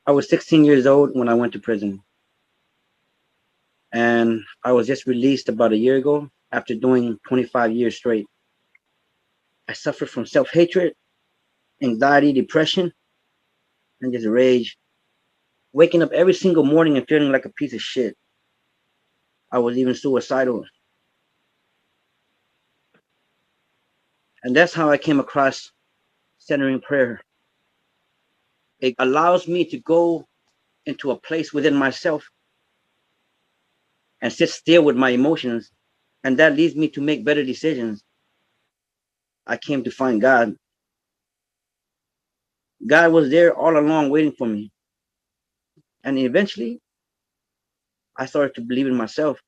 I was 16 years old when I went to prison. And I was just released about a year ago after doing 25 years straight. I suffered from self-hatred, anxiety, depression, and just rage. Waking up every single morning and feeling like a piece of shit. I was even suicidal. And that's how I came across centering prayer. It allows me to go into a place within myself and sit still with my emotions. And that leads me to make better decisions. I came to find God. God was there all along waiting for me. And eventually, I started to believe in myself.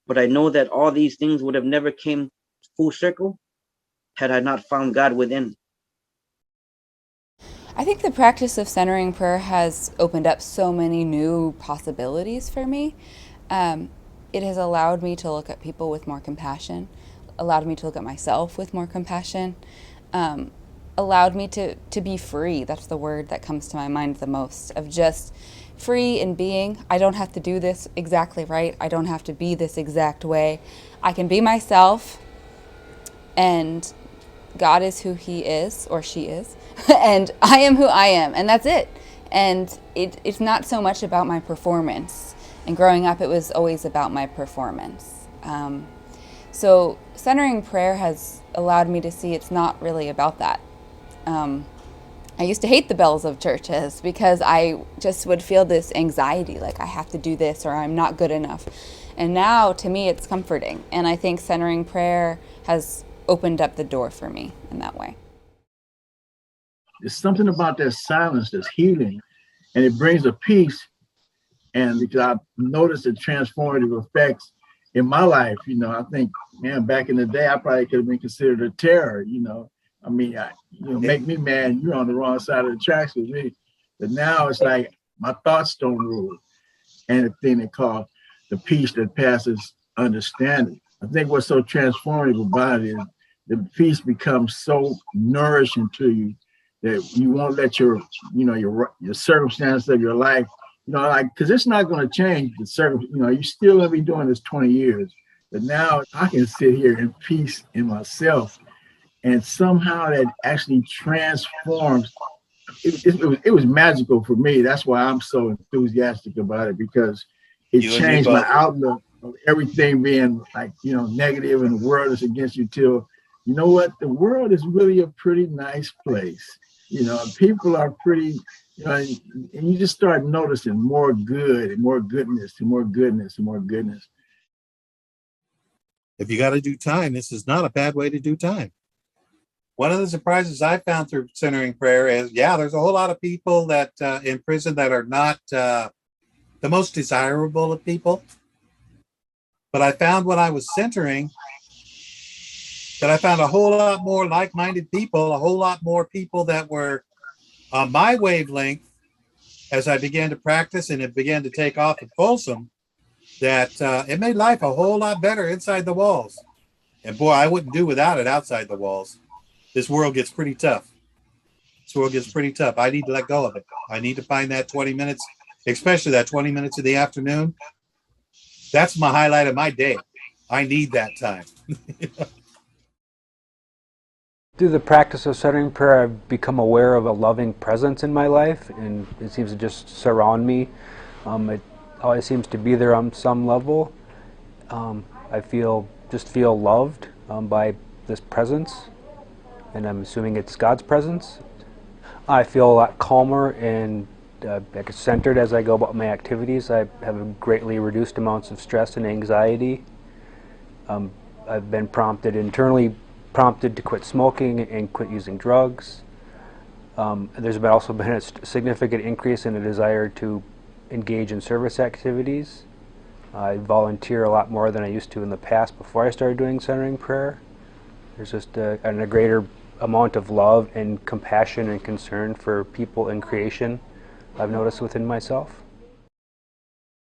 But I know that all these things would have never came full circle had I not found God within. I think the practice of centering prayer has opened up so many new possibilities for me. Um, it has allowed me to look at people with more compassion, allowed me to look at myself with more compassion, um, allowed me to be free. That's the word that comes to my mind the most, of just free in being. I don't have to do this exactly right. I don't have to be this exact way. I can be myself, and God is who he is or she is, and I am who I am, and that's it. And it's not so much about my performance. And growing up, it was always about my performance. So centering prayer has allowed me to see it's not really about that. Um, I used to hate the bells of churches because I just would feel this anxiety, like I have to do this or I'm not good enough. And now, to me, it's comforting. And I think centering prayer has opened up the door for me in that way. There's something about that silence that's healing, and it brings a peace. And because I've noticed the transformative effects in my life, I think, man, back in the day, I probably could have been considered a terror. I mean, make me mad, you're on the wrong side of the tracks with me. But now it's like my thoughts don't rule. And the thing they call the peace that passes understanding. I think what's so transformative about it is the peace becomes so nourishing to you that you won't let your circumstance of your life, because it's not going to change the circumstance. You're still going to be doing this 20 years, but now I can sit here in peace in myself, and somehow that actually transforms. It was magical for me. That's why I'm so enthusiastic about it, because it You and me changed my both. outlook of everything being like, negative and the world is against you, till, you know what? The world is really a pretty nice place. People are pretty, and you just start noticing more good and more goodness and more goodness and more goodness. If you got to do time, this is not a bad way to do time. One of the surprises I found through centering prayer is, there's a whole lot of people that in prison that are not the most desirable of people. But I found when I was centering that I found a whole lot more like-minded people, a whole lot more people that were on my wavelength as I began to practice, and it began to take off at Folsom, that it made life a whole lot better inside the walls. And boy, I wouldn't do without it outside the walls. This world gets pretty tough. I need to let go of it. I need to find that 20 minutes, especially that 20 minutes in the afternoon. That's my highlight of my day. I need that time. Through the practice of centering prayer, I've become aware of a loving presence in my life, and it seems to just surround me. It always seems to be there on some level. I feel loved by this presence, and I'm assuming it's God's presence. I feel a lot calmer and centered as I go about my activities. I have greatly reduced amounts of stress and anxiety. I've been internally prompted to quit smoking and quit using drugs. There's also been a significant increase in a desire to engage in service activities. I volunteer a lot more than I used to in the past before I started doing centering prayer. There's just a greater amount of love and compassion and concern for people and creation I've noticed within myself.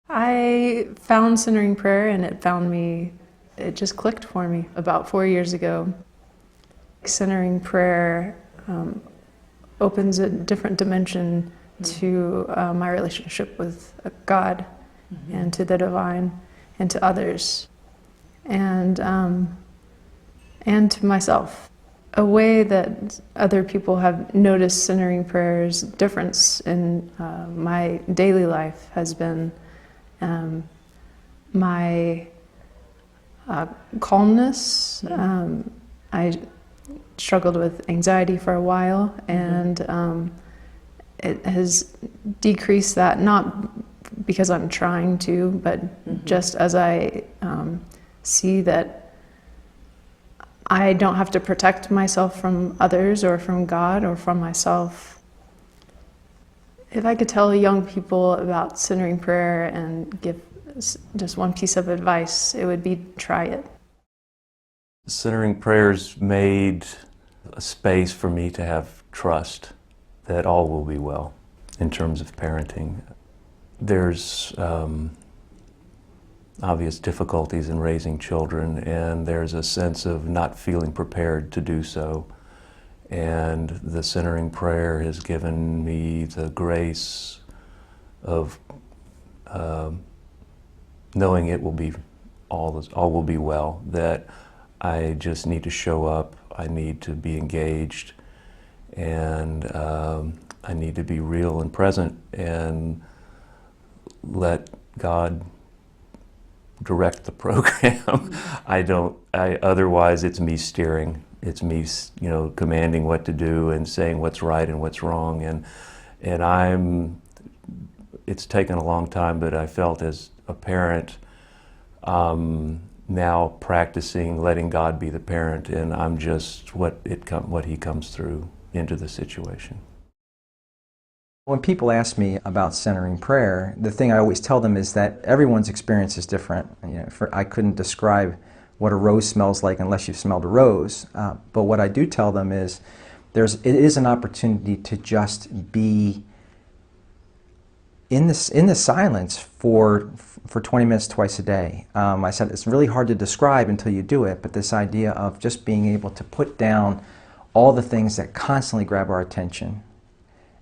I found centering prayer, and it just clicked for me about 4 years ago. Centering prayer opens a different dimension to my relationship with God and to the divine and to others and to myself. A way that other people have noticed centering prayer's difference in my daily life has been my calmness. I struggled with anxiety for a while, and it has decreased that, not because I'm trying to, but just as I see that I don't have to protect myself from others or from God or from myself. If I could tell young people about centering prayer and give just one piece of advice, it would be try it. Centering prayers made a space for me to have trust that all will be well in terms of parenting. There's obvious difficulties in raising children, and there's a sense of not feeling prepared to do so. And the centering prayer has given me the grace of knowing it will be all will be well, that I just need to show up, I need to be engaged, and I need to be real and present and let God direct the program. Otherwise it's me steering. It's me, commanding what to do and saying what's right and what's wrong. And it's taken a long time, but I felt as a parent, now practicing letting God be the parent, and I'm just what he comes through into the situation. When people ask me about centering prayer, the thing I always tell them is that everyone's experience is different. I couldn't describe what a rose smells like unless you've smelled a rose. But what I do tell them is it is an opportunity to just be in the silence for 20 minutes twice a day. I said it's really hard to describe until you do it, but this idea of just being able to put down all the things that constantly grab our attention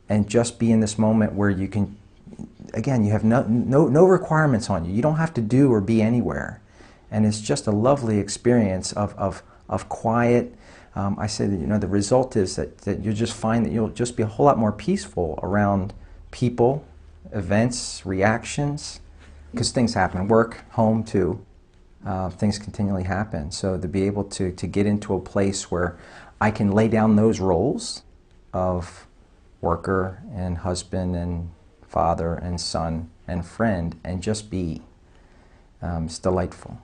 and just be in this moment where you can, again, you have no requirements on you. You don't have to do or be anywhere. And it's just a lovely experience of quiet. I say that, the result is that you'll just find that you'll just be a whole lot more peaceful around people, events, reactions, because things happen, work, home too. Things continually happen. So to be able to get into a place where I can lay down those roles of worker and husband and father and son and friend and just be, it's delightful.